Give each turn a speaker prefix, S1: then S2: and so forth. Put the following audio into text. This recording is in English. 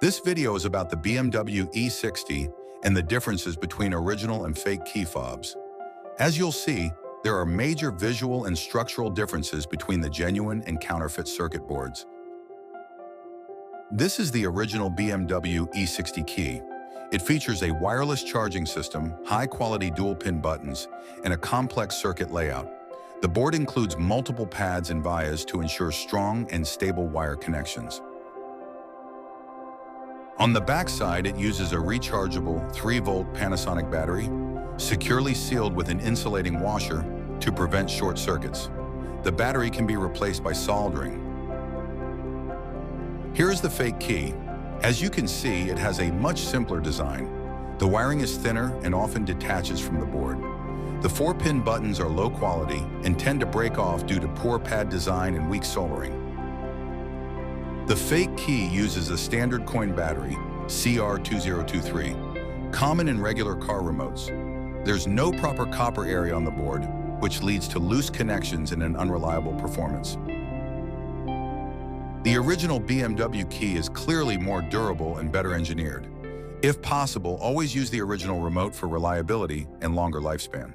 S1: This video is about the BMW E60 and the differences between original and fake key fobs. As you'll see, there are major visual and structural differences between the genuine and counterfeit circuit boards. This is the original BMW E60 key. It features a wireless charging system, high-quality dual-pin buttons, and a complex circuit layout. The board includes multiple pads and vias to ensure strong and stable wire connections. On the back side, it uses a rechargeable 3-volt Panasonic battery, securely sealed with an insulating washer to prevent short circuits. The battery can be replaced by soldering. Here is the fake key. As you can see, it has a much simpler design. The wiring is thinner and often detaches from the board. The 4-pin buttons are low quality and tend to break off due to poor pad design and weak soldering. The fake key uses a standard coin battery, CR2023, common in regular car remotes. There's no proper copper area on the board, which leads to loose connections and an unreliable performance. The original BMW key is clearly more durable and better engineered. If possible, always use the original remote for reliability and longer lifespan.